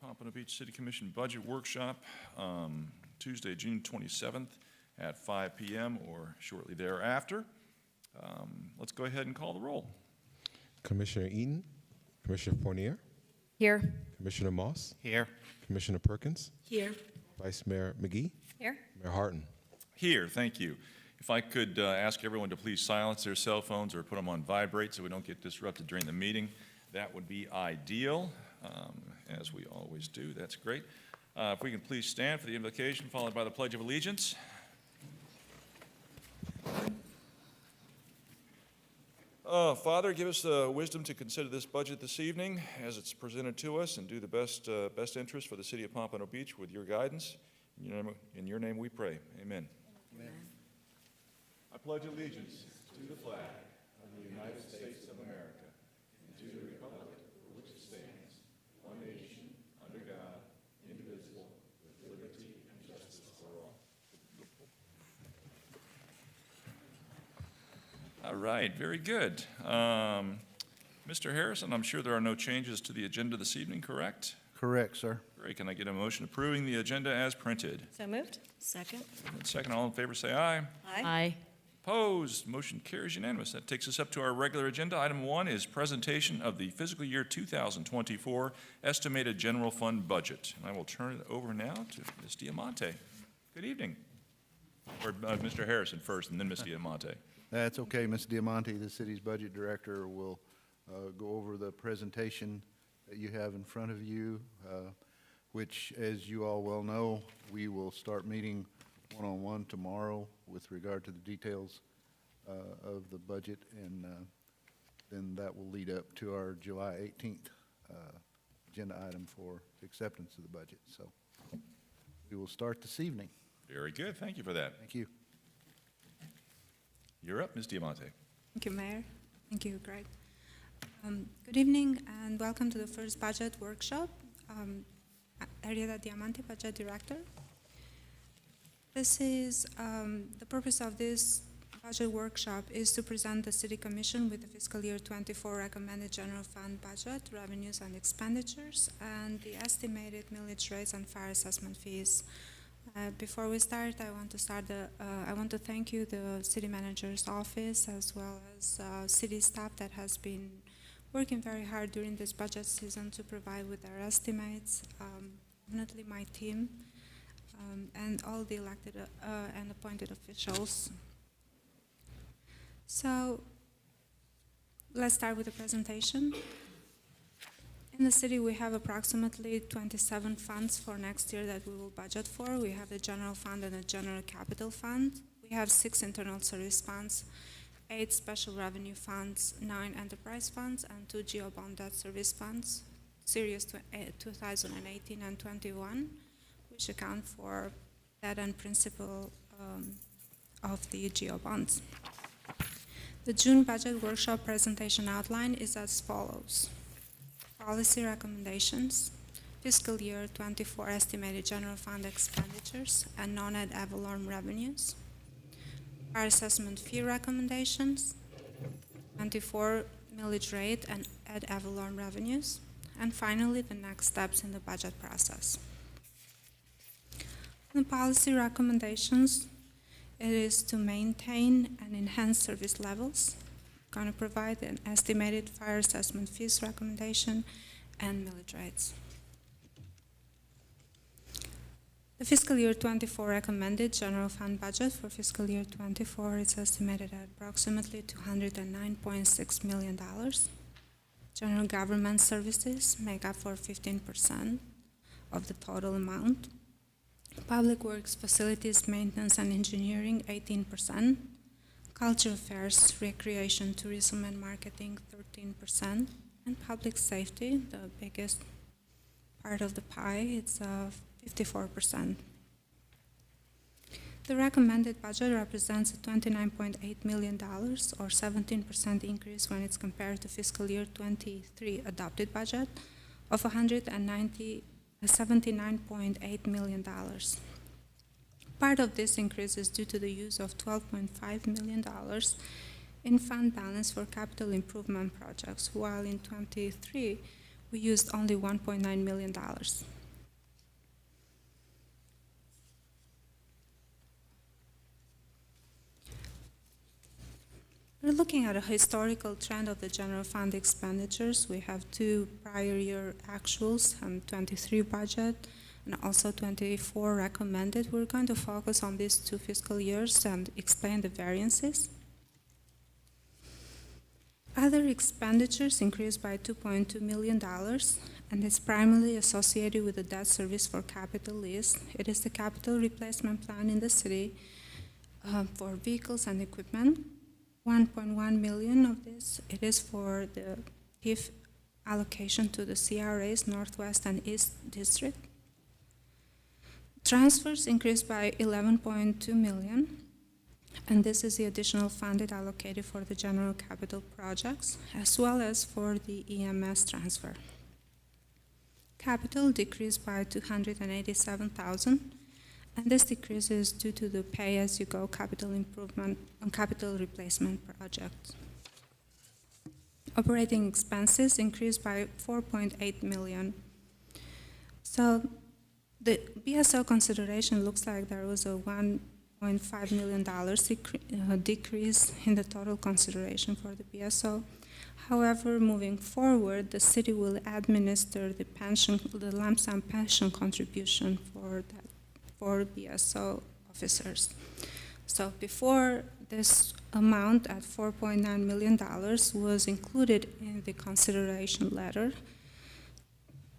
Pompano Beach City Commission Budget Workshop, Tuesday, June 27th at 5 p.m. or shortly thereafter. Let's go ahead and call the roll. Commissioner Eaton, Commissioner Fournier, Here. Commissioner Moss, Here. Commissioner Perkins, Here. Vice Mayor McGee, Here. Mayor Harton. Here, thank you. If I could ask everyone to please silence their cell phones or put them on vibrate so we don't get disrupted during the meeting, that would be ideal, as we always do. That's great. If we can please stand for the invocation, followed by the Pledge of Allegiance. Father, give us the wisdom to consider this budget this evening as it's presented to us and do the best interest for the city of Pompano Beach with your guidance. In your name we pray. Amen. Amen. I pledge allegiance to the flag of the United States of America and to the republic for which it stands, one nation, under God, indivisible, with liberty and justice for all. All right, very good. Mr. Harrison, I'm sure there are no changes to the agenda this evening, correct? Correct, sir. Great. Can I get a motion approving the agenda as printed? So moved. Second. And second, all in favor say aye. Aye. Opposed? Motion carries unanimous. That takes us up to our regular agenda. Item 1 is presentation of the fiscal year 2024 estimated general fund budget. And I will turn it over now to Ms. Diamante. Good evening. Or Mr. Harrison first, and then Ms. Diamante. That's okay. Ms. Diamante, the city's budget director, will go over the presentation that you have in front of you, which, as you all well know, we will start meeting one-on-one tomorrow with regard to the details of the budget, and then that will lead up to our July 18th agenda item for acceptance of the budget. So we will start this evening. Very good. Thank you for that. Thank you. You're up, Ms. Diamante. Thank you, Mayor. Thank you, Greg. Good evening and welcome to the first budget workshop. Ariela Diamante, Budget Director. This is, the purpose of this budget workshop is to present the City Commission with the fiscal year 24 recommended general fund budget, revenues and expenditures, and the estimated millage rates and fire assessment fees. Before we start, I want to thank you, the City Manager's Office, as well as city staff that has been working very hard during this budget season to provide with our estimates, definitely my team, and all the elected and appointed officials. So let's start with the presentation. In the city, we have approximately 27 funds for next year that we will budget for. We have the general fund and the general capital fund. We have 6 internal service funds, 8 special revenue funds, 9 enterprise funds, and 2 GeoBond debt service funds, series 2018 and 21, which account for debt and principal of the GeoBonds. The June budget workshop presentation outline is as follows. Policy recommendations, fiscal year 24 estimated general fund expenditures and non-ad valorem revenues, our assessment fee recommendations, 24 millage rate and ad valorem revenues, and finally the next steps in the budget process. The policy recommendations, it is to maintain and enhance service levels, going to provide an estimated fire assessment fees recommendation and millage rates. The fiscal year 24 recommended general fund budget for fiscal year 24 is estimated at approximately $209.6 million. General government services make up for 15% of the total amount. Public works, facilities, maintenance, and engineering, 18%. Culture affairs, recreation, tourism, and marketing, 13%. And public safety, the biggest part of the pie, it's 54%. The recommended budget represents a $29.8 million or 17% increase when it's compared to fiscal year 23 adopted budget of $79.8 million. Part of this increase is due to the use of $12.5 million in fund balance for capital improvement projects, while in 23 we used only $1.9 million. We're looking at a historical trend of the general fund expenditures. We have two prior year actuals and 23 budget and also 24 recommended. We're going to focus on these two fiscal years and explain the variances. Other expenditures increased by $2.2 million, and it's primarily associated with the debt service for capital lease. It is the capital replacement plan in the city for vehicles and equipment. 1.1 million of this, it is for the TIF allocation to the CRAs, Northwest and East District. Transfers increased by 11.2 million, and this is the additional funded allocated for the general capital projects, as well as for the EMS transfer. Capital decreased by 287,000. And this decrease is due to the pay-as-you-go capital improvement and capital replacement projects. Operating expenses increased by 4.8 million. So the BSO consideration looks like there was a $1.5 million decrease in the total consideration for the BSO. However, moving forward, the city will administer the lump sum pension contribution for BSO officers. So before, this amount at $4.9 million was included in the consideration letter.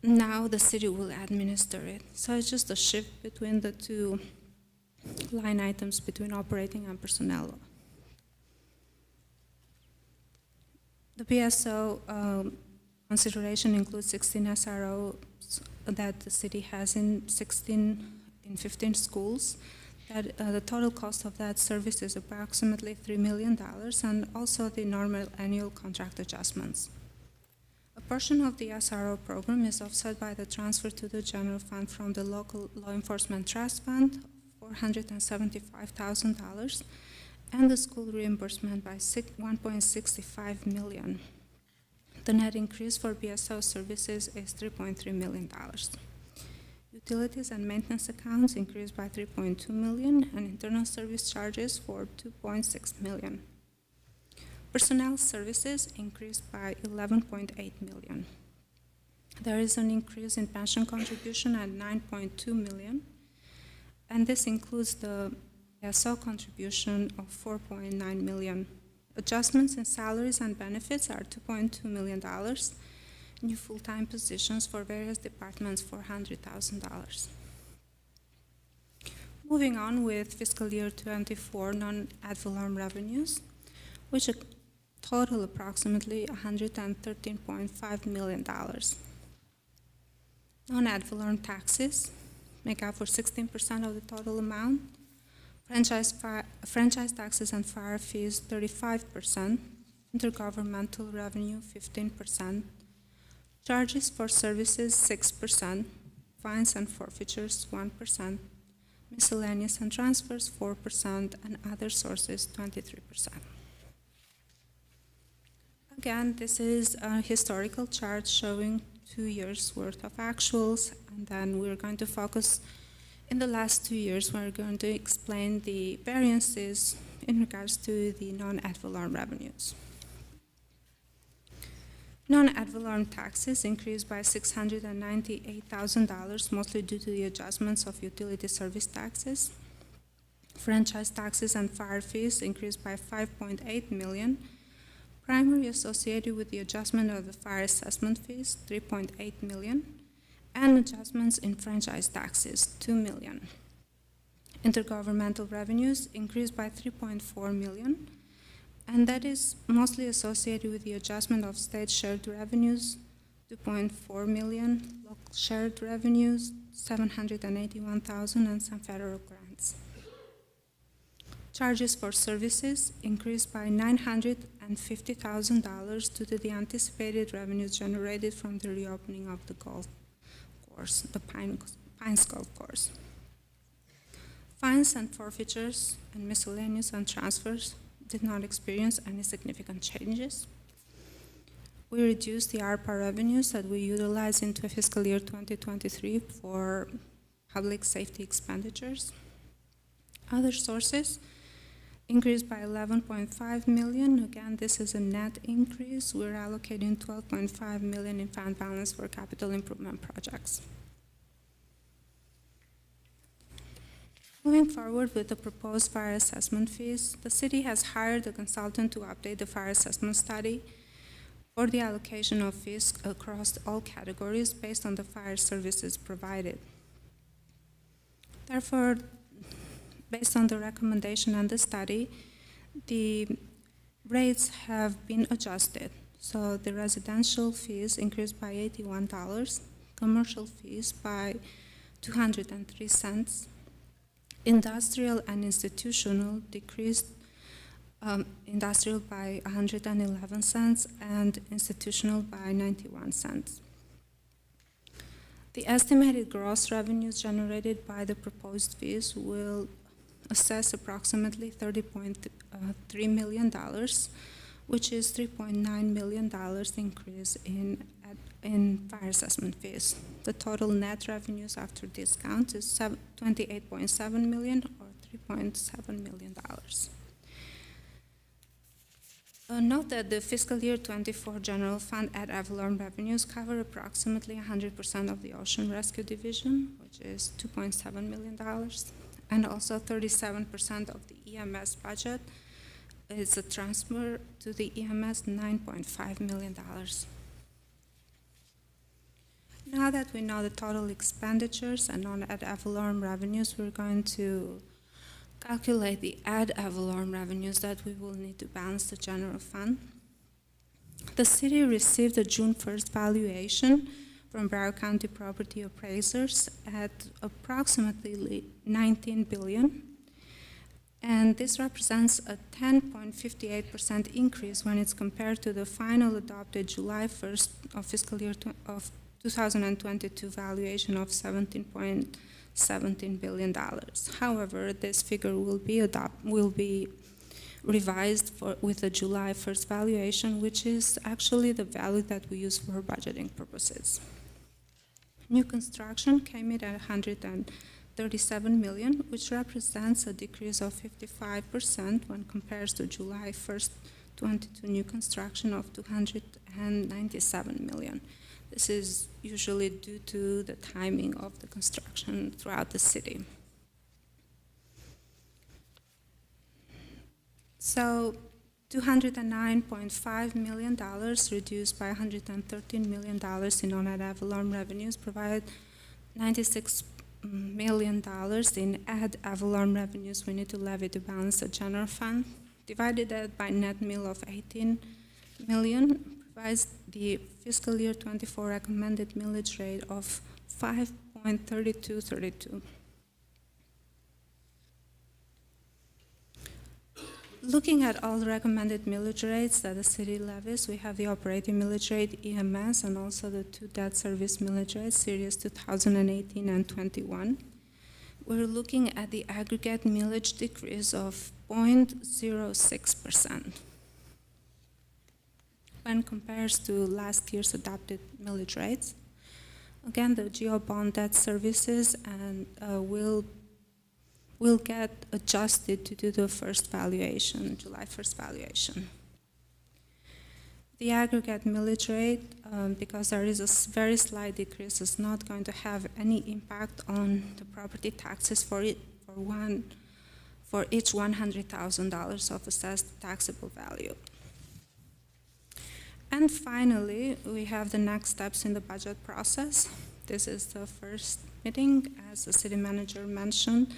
Now the city will administer it. So it's just a shift between the two line items between operating and personnel. The BSO consideration includes 16 SROs that the city has in 15 schools. That the total cost of that service is approximately $3 million, and also the normal annual contract adjustments. A portion of the SRO program is offset by the transfer to the general fund from the local law enforcement trust fund, $475,000, and the school reimbursement by $1.65 million. The net increase for BSO services is $3.3 million. Utilities and maintenance accounts increased by $3.2 million, and internal service charges for $2.6 million. Personnel services increased by $11.8 million. There is an increase in pension contribution at $9.2 million, and this includes the BSO contribution of $4.9 million. Adjustments in salaries and benefits are $2.2 million. New full-time positions for various departments, $400,000. Moving on with fiscal year 24 non-ad valorem revenues, which total approximately $113.5 million. Non-ad valorem taxes make up for 16% of the total amount. Franchise taxes and fire fees, 35%. Intergovernmental revenue, 15%. Charges for services, 6%. Fines and forfeitures, 1%. Miscellaneous and transfers, 4%. And other sources, 23%. Again, this is a historical chart showing 2 years' worth of actuals, and then we're going to focus in the last 2 years. We're going to explain the variances in regards to the non-ad valorem revenues. Non-ad valorem taxes increased by $698,000, mostly due to the adjustments of utility service taxes. Franchise taxes and fire fees increased by $5.8 million, primarily associated with the adjustment of the fire assessment fees, $3.8 million, and adjustments in franchise taxes, $2 million. Intergovernmental revenues increased by $3.4 million, and that is mostly associated with the adjustment of state shared revenues, $2.4 million, local shared revenues, $781,000, and some federal grants. Charges for services increased by $950,000 due to the anticipated revenues generated from the reopening of the golf course, the Pines Golf Course. Fines and forfeitures and miscellaneous and transfers did not experience any significant changes. we reduced the ARPA revenues that we utilized into fiscal year 2023 for public safety expenditures. Other sources increased by 11.5 million. Again, this is a net increase. We're allocating 12.5 million in fund balance for capital improvement projects. Moving forward with the proposed fire assessment fees, the city has hired a consultant to update the fire assessment study for the allocation of fees across all categories based on the fire services provided. Therefore, based on the recommendation and the study, the rates have been adjusted. So the residential fees increased by $81, commercial fees by 203 cents, industrial and institutional decreased, industrial by 111 cents and institutional by 91 cents. The estimated gross revenues generated by the proposed fees will assess approximately $30.3 million, which is $3.9 million increase in fire assessment fees. The total net revenues after discounts is $28.7 million or $3.7 million. Note that the fiscal year 24 general fund ad valorem revenues cover approximately 100% of the Ocean Rescue Division, which is $2.7 million, and also 37% of the EMS budget is a transfer to the EMS, $9.5 million. Now that we know the total expenditures and non-ad valorem revenues, we're going to calculate the ad valorem revenues that we will need to balance the general fund. The city received a June 1st valuation from Broward County property appraisers at approximately $19 billion. And this represents a 10.58% increase when it's compared to the final adopted July 1st of fiscal year of 2022 valuation of $17.17 billion. However, this figure will be revised with the July 1st valuation, which is actually the value that we use for budgeting purposes. New construction came in at $137 million, which represents a decrease of 55% when compared to July 1st, 22 new construction of $297 million. This is usually due to the timing of the construction throughout the city. So $209.5 million reduced by $113 million in non-ad valorem revenues provide $96 million in ad valorem revenues we need to levy to balance the general fund. Divided that by net mill of 18 million provides the fiscal year 24 recommended millage rate of 5.3232. Looking at all the recommended millage rates that the city levies, we have the operating millage rate, EMS, and also the two debt service millage rates, series 2018 and 21. We're looking at the aggregate millage decrease of 0.06% when compared to last year's adopted millage rates. Again, the GO bond debt services and will get adjusted to do the first valuation, July 1st valuation. The aggregate millage rate, because there is a very slight decrease, is not going to have any impact on the property taxes for each $100,000 of assessed taxable value. And finally, we have the next steps in the budget process. This is the first meeting, as the city manager mentioned.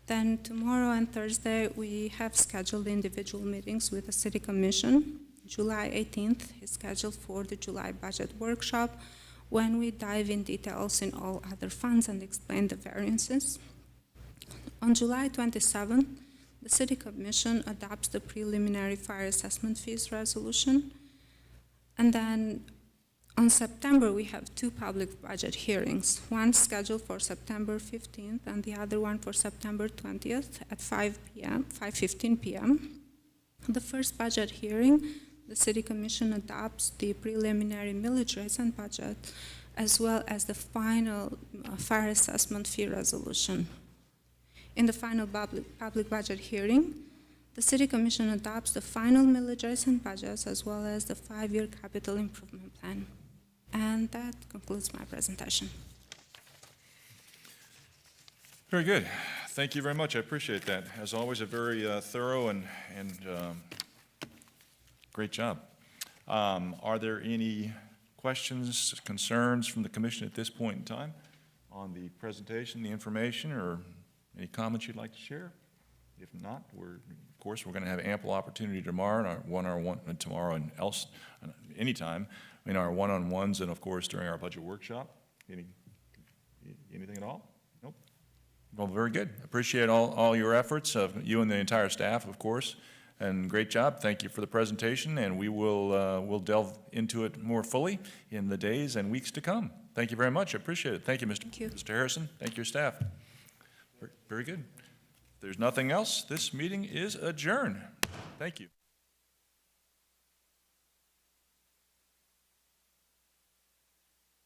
Then tomorrow and Thursday, we have scheduled individual meetings with the City Commission. July 18th is scheduled for the July budget workshop, when we dive in details in all other funds and explain the variances. On July 27th, the City Commission adopts the preliminary fire assessment fees resolution. And then on September, we have two public budget hearings, one scheduled for September 15th and the other one for September 20th at 5:15 p.m. The first budget hearing, the the City Commission adopts the preliminary millage rates and budget, as well as the final fire assessment fee resolution. In the final public budget hearing, the City Commission adopts the final millage rates and budgets, as well as the 5-year capital improvement plan. And that concludes my presentation. Very good. Thank you very much. I appreciate that. As always, a very thorough and great job. Are there any questions, concerns from the commission at this point in time on the presentation, the information, or any comments you'd like to share? If not, of course, we're going to have ample opportunity tomorrow, in our one-on-one, tomorrow and else, anytime, in our one-on-ones, and of course during our budget workshop. Anything at all? Nope. Well, very good. Appreciate all your efforts, you and the entire staff, of course, and great job. Thank you for the presentation, and we will we'll delve into it more fully in the days and weeks to come. Thank you very much. I appreciate it. Thank you, Mr. Harrison. Thank you, your staff. Very good. If there's nothing else, this meeting is adjourned. Thank you.